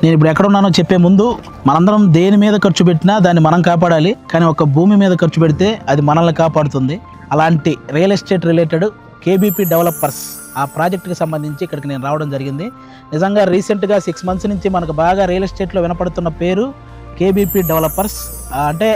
నేను ఇప్పుడు ఎక్కడ ఉన్నానో చెప్పే ముందు మనందరం దేని మీద ఖర్చు పెట్టినా దాన్ని మనం కాపాడాలి, కానీ ఒక భూమి మీద ఖర్చు పెడితే అది మనల్ని కాపాడుతుంది. అలాంటి real estate related KBP developers ఆ ప్రాజెక్టుకి సంబంధించి ఇక్కడికి నేను రావడం జరిగింది. నిజంగా రీసెంట్గా 6 months నుంచి మనకు బాగా రియల్ ఎస్టేట్లో వినపడుతున్న పేరు కేబీపీ డెవలపర్స్. అంటే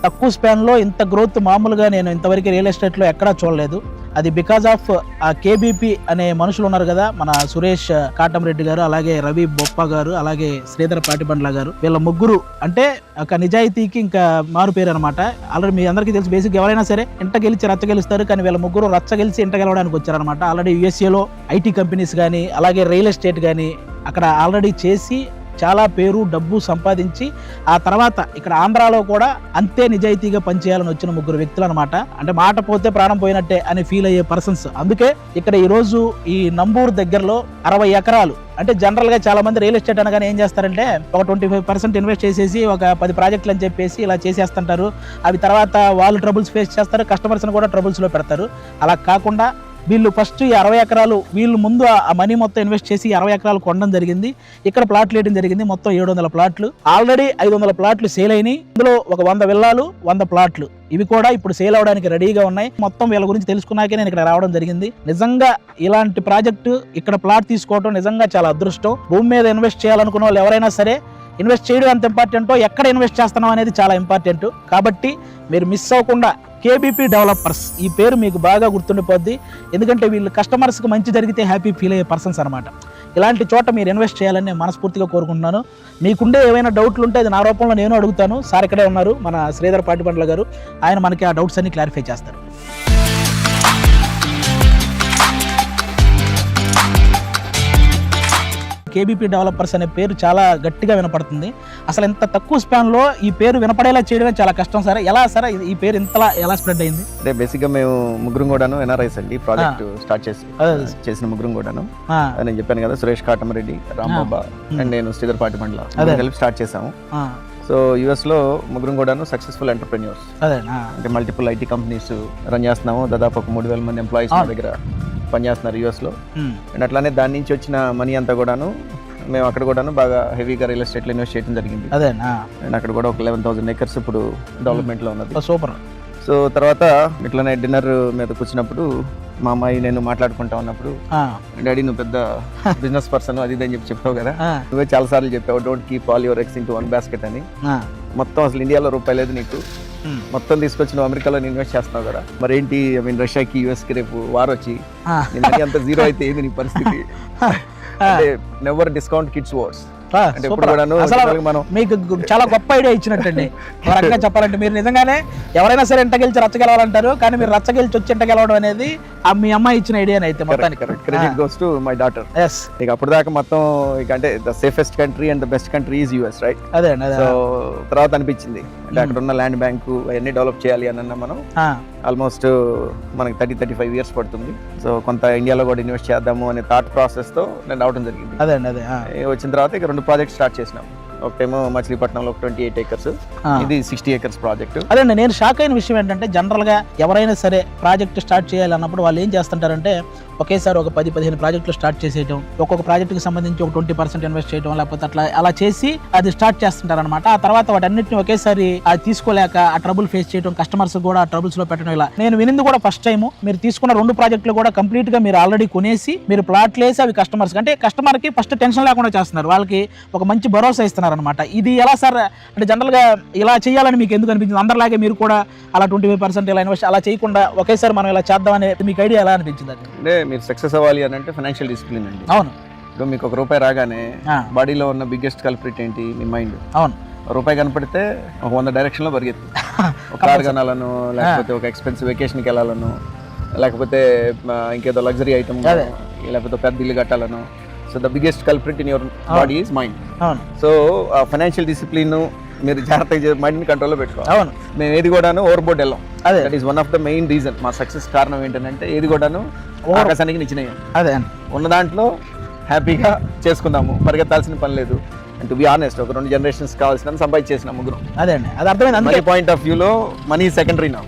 తక్కువ స్పాన్లో ఇంత గ్రోత్ మామూలుగా నేను ఇంతవరకు రియల్ ఎస్టేట్లో ఎక్కడా చూడలేదు. అది బికాజ్ ఆఫ్ ఆ కేబీపీ అనే మనుషులు ఉన్నారు కదా, మన సురేష్ కాటంరెడ్డి గారు, అలాగే రవి బొప్ప గారు, అలాగే శ్రీధర్ పాటిబండ్ల గారు. వీళ్ళ ముగ్గురు అంటే ఒక నిజాయితీకి ఇంకా మారు పేరు అనమాట. ఆల్రెడీ మీ అందరికీ తెలుసు, బేసిక్ ఎవరైనా సరే ఇంట గెలిచి రచ్చ గెలుస్తారు, కానీ వీళ్ళ ముగ్గురు రచ్చ గెలిచి ఇంట గెలవడానికి వచ్చారనమాట. ఆల్రెడీ యూఎస్ఏలో ఐటీ కంపెనీస్ కానీ అలాగే రియల్ ఎస్టేట్ కానీ అక్కడ ఆల్రెడీ చేసి చాలా పేరు డబ్బు సంపాదించి ఆ తర్వాత ఇక్కడ ఆంధ్రాలో కూడా అంతే నిజాయితీగా పనిచేయాలని వచ్చిన ముగ్గురు వ్యక్తులు అనమాట. అంటే మాట పోతే ప్రాణం పోయినట్టే అని ఫీల్ అయ్యే పర్సన్స్. అందుకే ఇక్కడ ఈరోజు ఈ నంబూరు దగ్గరలో 60 ఎకరాలు, అంటే జనరల్గా చాలా మంది రియల్ ఎస్టేట్ అనగానే ఏం చేస్తారంటే ఒక 25% ఇన్వెస్ట్ చేసేసి ఒక 10 ప్రాజెక్టులు అని చెప్పేసి ఇలా చేసేస్తుంటారు. అవి తర్వాత వాళ్ళు ట్రబుల్స్ ఫేస్ చేస్తారు, కస్టమర్స్ని కూడా ట్రబుల్స్లో పెడతారు. అలా కాకుండా వీళ్ళు ఫస్ట్ ఈ 60 ఎకరాలు వీళ్ళు ముందు ఆ మనీ మొత్తం ఇన్వెస్ట్ చేసి 60 ఎకరాలు కొనడం జరిగింది. ఇక్కడ ప్లాట్లు వేయడం జరిగింది. మొత్తం 700 ప్లాట్లు, ఆల్రెడీ 500 ప్లాట్లు సేల్ అయినాయి. ఇందులో ఒక 100 విల్లాలు 100 ప్లాట్లు ఇవి కూడా ఇప్పుడు సేల్ అవడానికి రెడీగా ఉన్నాయి. మొత్తం వీళ్ళ గురించి తెలుసుకున్నాకే నేను ఇక్కడ రావడం జరిగింది. నిజంగా ఇలాంటి ప్రాజెక్టు ఇక్కడ ప్లాట్ తీసుకోవడం నిజంగా చాలా అదృష్టం. భూమి మీద ఇన్వెస్ట్ చేయాలనుకున్న వాళ్ళు ఎవరైనా సరే ఇన్వెస్ట్ చేయడం ఎంత ఇంపార్టెంటో ఎక్కడ ఇన్వెస్ట్ చేస్తున్నాం అనేది చాలా ఇంపార్టెంట్. కాబట్టి మీరు మిస్ అవ్వకుండా కేబీపీ డెవలపర్స్ ఈ పేరు మీకు బాగా గుర్తుండిపోద్ది. ఎందుకంటే వీళ్ళు కస్టమర్స్కి మంచి జరిగితే హ్యాపీ ఫీల్ అయ్యే పర్సన్స్ అనమాట. ఇలాంటి చోట మీరు ఇన్వెస్ట్ చేయాలని నేను మనస్ఫూర్తిగా కోరుకుంటున్నాను. మీకుండే ఏమైనా డౌట్లు ఉంటే అది నా రూపంలో నేను అడుగుతాను. సార్ ఇక్కడే ఉన్నారు, మన శ్రీధర్ పాటిబండ్ల గారు. ఆయన మనకి ఆ డౌట్స్ అన్ని క్లారిఫై చేస్తారు. కేబీపీ డెవలపర్స్ అనే పేరు చాలా గట్టిగా వినపడుతుంది. అసలు ఇంత తక్కువ స్పాన్లో ఈ పేరు వినపడేలా చేయడమే చాలా కష్టం సార్. ఎలా సార్ ఈ పేరు ఇంతలా ఎలా స్ప్రెడ్ అయింది? అంటే బేసిక్గా మేము ముగ్గురం కూడాను ఎన్ఆర్ఐస్ అండి. ప్రాజెక్ట్ స్టార్ట్ చేసిన ముగ్గురం కూడాను నేను చెప్పాను కదా, సురేష్ కాటంరెడ్డి, రాంబాబా అండ్ నేను శ్రీధర్ పాటిబండ్ల కలిపి స్టార్ట్ చేసాము. సో యుఎస్ లో ముగ్గురం కూడాను సక్సెస్ఫుల్ ఎంటర్ప్రెన్యూర్స్. అంటే మల్టిపుల్ ఐటీ కంపెనీస్ రన్ చేస్తున్నాము. దాదాపు ఒక 3000 మంది ఎంప్లాయీస్ మా దగ్గర పనిచేస్తున్నారు యుఎస్ లో. అండ్ అట్లానే దాని నుంచి వచ్చిన మనీ అంతా కూడాను మేము అక్కడ కూడాను బాగా హెవీగా రియల్ ఎస్టేట్ లో ఇన్వెస్ట్ చేయడం జరిగింది. అండ్ అక్కడ కూడా ఒక 11,000 acres ఇప్పుడు డెవలప్మెంట్ లో ఉన్నది. సూపర్. సో తర్వాత ఇట్లానే డిన్నర్ మీద కూర్చున్నప్పుడు మా అమ్మాయి నేను మాట్లాడుకుంటా ఉన్నప్పుడు, డాడీ నువ్వు పెద్ద బిజినెస్ పర్సన్ అది ఇది అని చెప్పావు కదా, నువ్వే చాలా సార్లు చెప్పావు don't keep all your eggs into one basket అని. మొత్తం అసలు ఇండియాలో రూపాయి లేదు నీకు, మొత్తం తీసుకొచ్చి నువ్వు అమెరికాలో ఇన్వెస్ట్ చేస్తున్నావు కదా, మరి ఏంటి రష్యాకి యుఎస్ కి రేపు వార్ వచ్చి అంత జీరో అయితే ఏంది నీ పరిస్థితి? అంటే నెవర్ డిస్కౌంట్ కిడ్స్ వార్స్. మీకు చాలా గొప్ప ఐడియా ఇచ్చినట్టండి. రకంగా చెప్పాలంటే మీరు నిజంగానే ఎవరైనా సరే ఇంట గెలిచి రచ్చ గెలవాలంటారు, కానీ మీరు రచ్చ గెలిచి వచ్చి ఇంట గెలవడం అనేది మీ అమ్మాయి ఇచ్చిన ఐడియా అయితే మొత్తానికి credit goes to my daughter. ఇక అప్పుడు దాకా మొత్తం అంటే the safest country and the best country is US, right? అదే. సో తర్వాత అనిపించింది అంటే అక్కడ ఉన్న ల్యాండ్ బ్యాంకు అవన్నీ డెవలప్ చేయాలి అని మనం ఆల్మోస్ట్ మనకి 30-35 years పడుతుంది. సో కొంత ఇండియాలో కూడా ఇన్వెస్ట్ చేద్దాము అనే థాట్ ప్రాసెస్ తో నేను రావడం జరిగింది. అదే వచ్చిన తర్వాత ఇక 2 ప్రాజెక్ట్స్ స్టార్ట్ చేసినాం. ఒకటేమో మచిలీపట్నంలో 28 acres, ఇది 60 acres ప్రాజెక్ట్. అదే నేను షాక్ అయిన విషయం ఏంటంటే జనరల్ గా ఎవరైనా సరే ప్రాజెక్ట్ స్టార్ట్ చేయాలన్నప్పుడు వాళ్ళు ఏం చేస్తుంటారంటే ఒకేసారి ఒక 10-15 ప్రాజెక్టులు స్టార్ట్ చేసేయడం, ఒక్కొక్క ప్రాజెక్టుకి సంబంధించి ఒక 20% ఇన్వెస్ట్ చేయడం, లేకపోతే అలా చేసి అది స్టార్ట్ చేస్తుంటారు అనమాట. ఆ తర్వాత వాటన్నిటిని ఒకేసారి అది తీసుకోలేక ఆ ట్రబుల్ ఫేస్ చేయడం, కస్టమర్స్ కూడా ఆ ట్రబుల్స్ లో పెట్టడం. ఇలా నేను వినింది కూడా ఫస్ట్ టైం. మీరు తీసుకున్న 2 ప్రాజెక్టులు కూడా కంప్లీట్ గా మీరు ఆల్రెడీ కొనేసి మీరు ప్లాట్లు వేసి అవి కస్టమర్స్ అంటే కస్టమర్ కి ఫస్ట్ టెన్షన్ లేకుండా చేస్తున్నారు, వాళ్ళకి ఒక మంచి భరోసా ఇస్తున్నారు అనమాట. ఇది ఎలా సార్ అంటే జనరల్ గా ఇలా చేయాలని మీకు ఎందుకు అనిపించింది? అందరిలాగే మీరు కూడా అలా 25% ఇలా ఇన్వెస్ట్ అలా చేయకుండా ఒకేసారి మనం ఇలా చేద్దాం అనేది మీకు ఐడియా ఎలా అనిపించింది? అంటే మీరు సక్సెస్ అవ్వాలి అని అంటే ఫైనాన్షియల్ డిసిప్లిన్ అండి. అవును. ఇప్పుడు మీకు ఒక రూపాయి రాగానే బాడీలో ఉన్న బిగ్గెస్ట్ కల్ప్రిట్ ఏంటి? మీ మైండ్. అవును. రూపాయి కనపడితే ఒక 100 డైరెక్షన్ లో పరిగెత్తు. ఒక కార్ కొనాలను, లేకపోతే ఒక ఎక్స్పెన్సివ్ వెకేషన్కి వెళ్ళాలను, లేకపోతే ఇంకేదో లగ్జరీ ఐటమ్, లేకపోతే పెద్ద ఇల్లు కట్టాలను. So the biggest culprit in your body is mind. So financial discipline మీరు జాగ్రత్తగా మైండ్ కంట్రోల్లో పెట్టుకోవాలి. అవును. మేము ఏది కూడాను ఓవర్ బోర్డ్ వెళ్ళాం. That is one of the main reason. మా సక్సెస్ కారణం ఏంటంటే ఏది కూడాను ఆకాశానికి నిచ్చినాయి. అదే ఉన్న దాంట్లో హ్యాపీగా చేసుకుందాము, పరిగెత్తాల్సిన పని లేదు. అండ్ టు బి ఆనెస్ట్ ఒక 2 generations కావాల్సిన సంపాదించేసిన ముగ్గురం. అదే అండి, అది అర్థమైంది. మనీ పాయింట్ ఆఫ్ వ్యూలో మనీ సెకండరీ నా.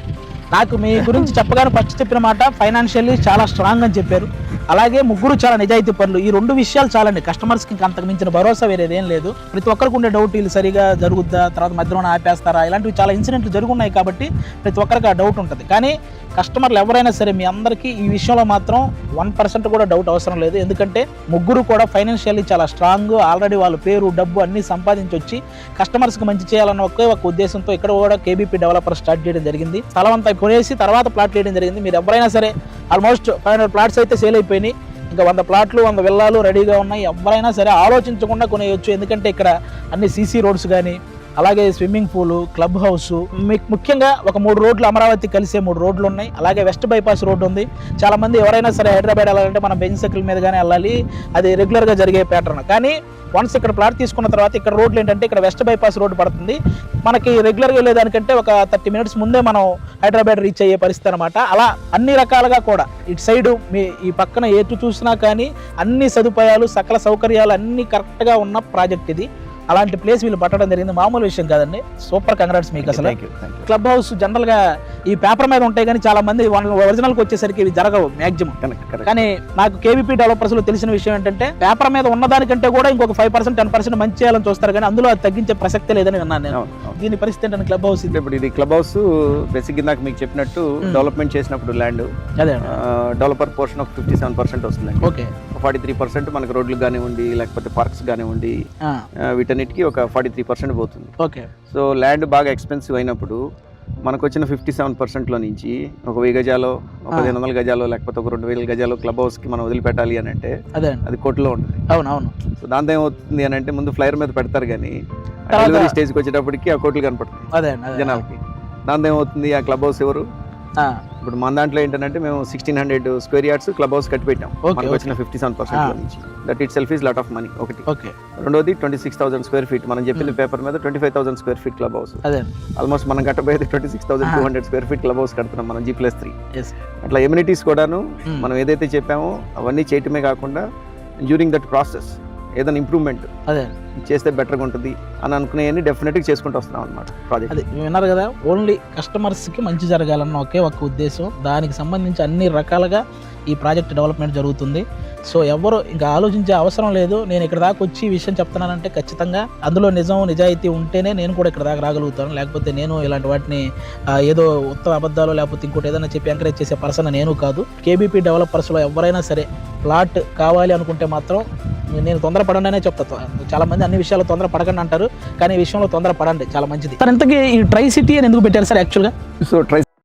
నాకు మీ గురించి చెప్పగానే ఫస్ట్ చెప్పిన మాట ఫైనాన్షియల్లీ చాలా స్ట్రాంగ్ అని చెప్పారు. అలాగే ముగ్గురు చాలా నిజాయితీ పనులు. ఈ 2 విషయాలు చాలండి కస్టమర్స్కి. ఇంకా అంతకు మించిన భరోసా వేరేదేం లేదు. ప్రతి ఒక్కరికి ఉండే డౌట్ వీళ్ళు సరిగా జరుగుద్దా, తర్వాత మధ్యలోనే ఆపేస్తారా, ఇలాంటివి చాలా ఇన్సిడెంట్లు జరుగున్నాయి కాబట్టి ప్రతి ఒక్కరికి ఆ డౌట్ ఉంటుంది. కానీ కస్టమర్లు ఎవరైనా సరే మీ అందరికీ ఈ విషయంలో మాత్రం 1% కూడా డౌట్ అవసరం లేదు. ఎందుకంటే ముగ్గురు కూడా ఫైనాన్షియల్లీ చాలా స్ట్రాంగ్. ఆల్రెడీ వాళ్ళ పేరు డబ్బు అన్నీ సంపాదించి వచ్చి కస్టమర్స్కి మంచి చేయాలన్న ఒకే ఒక ఉద్దేశంతో ఇక్కడ కూడా కేబీపీ డెవలపర్ స్టార్ట్ చేయడం జరిగింది. స్థలం అంతా కొనేసి తర్వాత ప్లాట్ వేయడం జరిగింది. మీరు ఎవరైనా సరే ఆల్మోస్ట్ 500 ప్లాట్స్ అయితే సేల్ అయిపోయినాయి. ఇంకా 100 ప్లాట్లు 100 విల్లాలు రెడీగా ఉన్నాయి. ఎవరైనా సరే ఆలోచించకుండా కొనేయొచ్చు. ఎందుకంటే ఇక్కడ అన్ని సీసీ రోడ్స్ కానీ, అలాగే స్విమ్మింగ్ పూలు, క్లబ్ హౌస్, మీకు ముఖ్యంగా ఒక 3 రోడ్లు అమరావతి కలిసే 3 రోడ్లు ఉన్నాయి. అలాగే వెస్ట్ బైపాస్ రోడ్డు ఉంది. చాలా మంది ఎవరైనా సరే హైదరాబాద్ వెళ్ళాలంటే మనం బెంచ్ సర్కిల్ మీదగానే వెళ్ళాలి, అది రెగ్యులర్గా జరిగే ప్యాటర్న్. కానీ వన్స్ ఇక్కడ ప్లాట్ తీసుకున్న తర్వాత ఇక్కడ రోడ్లు ఏంటంటే ఇక్కడ వెస్ట్ బైపాస్ రోడ్డు పడుతుంది. మనకి రెగ్యులర్గా వెళ్ళేదానికంటే ఒక 30 మినిట్స్ ముందే మనం హైదరాబాద్ రీచ్ అయ్యే పరిస్థితి అనమాట. అలా అన్ని రకాలుగా కూడా ఇటు సైడు మీ ఈ పక్కన ఎటు చూసినా కానీ అన్ని సదుపాయాలు, సకల సౌకర్యాలు అన్నీ కరెక్ట్గా ఉన్న ప్రాజెక్ట్ ఇది. అలాంటి ప్లేస్ వీళ్ళు పట్టడం జరిగింది. మామూలు విషయం కాదండి. సూపర్ కంగ్రాట్స్ మీకు. అసలు క్లబ్ హౌస్ జనరల్గా ఈ పేపర్ మీద ఉంటాయి కానీ చాలా మంది ఒరిజినల్కి వచ్చేసరికి ఇవి జరగవు మ్యాక్సిమం. కానీ నాకు కేబీపీ డెవలపర్స్లో తెలిసిన విషయం ఏంటంటే పేపర్ మీద ఉన్నదానికంటే కూడా ఇంకొక 5% 10% మంచి చేయాలని చూస్తారు, కానీ అందులో అది తగ్గించే ప్రసక్తే లేదని విన్నాను నేను. దీని పరిస్థితి ఏంటంటే క్లబ్ హౌస్ ఇప్పుడు ఇది క్లబ్ హౌస్ బేసిక్ నాకు మీకు చెప్పినట్టు డెవలప్మెంట్ చేసినప్పుడు ల్యాండ్ అదే డెవలపర్ పోర్షన్ ఒక 57% వస్తుందండి. ఓకే, 43% మనకు రోడ్లు కానివ్వండి, లేకపోతే పార్క్స్ కానివ్వండి, వీటన్నిటికీ ఒక 43% పోతుంది. ఓకే. సో ల్యాండ్ బాగా ఎక్స్పెన్సివ్ అయినప్పుడు మనకు వచ్చిన 57%లో నుంచి ఒక 1000 గజాలు, 1500 గజాలు, లేకపోతే ఒక 2000 గజాలు క్లబ్ హౌస్కి మనం వదిలిపెట్టాలి అని అంటే అది కోర్టులో ఉంటుంది. అవునవును. సో దాంతో ఏమవుతుంది అని అంటే ముందు ఫ్లైర్ మీద పెడతారు, కానీ డెలివరీ స్టేజ్కి వచ్చేటప్పటికి ఆ కోర్టులు కనపడుతుంది జనాలకి. దాంతో ఏమవుతుంది, ఆ క్లబ్ హౌస్ ఎవరు ఇప్పుడు మన దాంట్లో ఏంటంటే మేము 1600 స్క్వేర్ యార్డ్స్ క్లబ్ హౌస్ కట్టి పెట్టాం. మనకు వచ్చిన 57% నుంచి. That it self is lot of money ఒకటి. రెండోది 26,000 స్క్వేర్ ఫీట్. మనం చెప్పింది పేపర్ మీద 25,000 square feet club house. Almost మనం కట్టబోయేది 26,200 స్క్వేర్ ఫీట్ క్లబ్ హౌస్ కడుతున్నాం మనం G+3. అట్లా ఎమ్యూనిటీస్ కూడాను మనం ఏదైతే చెప్పామో అవన్నీ చేయటమే కాకుండా డ్యూరింగ్ దట్ ప్రాసెస్ ఏదైనా ఇంప్రూవ్మెంట్ చేస్తే బెటర్గా ఉంటుంది అని అనుకునేవన్నీ డెఫినెట్గా చేసుకుంటూ వస్తున్నాం అనమాట ప్రాజెక్ట్. అది విన్నారు కదా, ఓన్లీ కస్టమర్స్కి మంచి జరగాలన్న ఒకే ఒక ఉద్దేశం. దానికి సంబంధించి అన్ని రకాలుగా ఈ ప్రాజెక్ట్ డెవలప్మెంట్ జరుగుతుంది. సో ఎవరు ఇంకా ఆలోచించే అవసరం లేదు. నేను ఇక్కడ దాకా వచ్చి ఈ విషయం చెప్తున్నానంటే ఖచ్చితంగా అందులో నిజాయితీ ఉంటేనే నేను కూడా ఇక్కడ దాకా రాగలుగుతాను. లేకపోతే నేను ఇలాంటి వాటిని ఏదో ఉత్తమ అబద్ధాలు లేకపోతే ఇంకోటి ఏదైనా చెప్పి ఎంకరేజ్ చేసే పర్సన్ నేను కాదు. కేబీపీ డెవలపర్స్లో ఎవరైనా సరే ప్లాట్ కావాలి అనుకుంటే మాత్రం నేను తొందరపడండి అనే చెప్తాను. చాలా మంది అన్ని విషయాలు తొందరపడకండి అంటారు, కానీ ఈ విషయంలో తొందరపడండి, చాలా మంచిది. సార్ ఇంతకీ ఈ ట్రై సిటీ అని ఎందుకు పెట్టారు సార్ యాక్చువల్గా? So try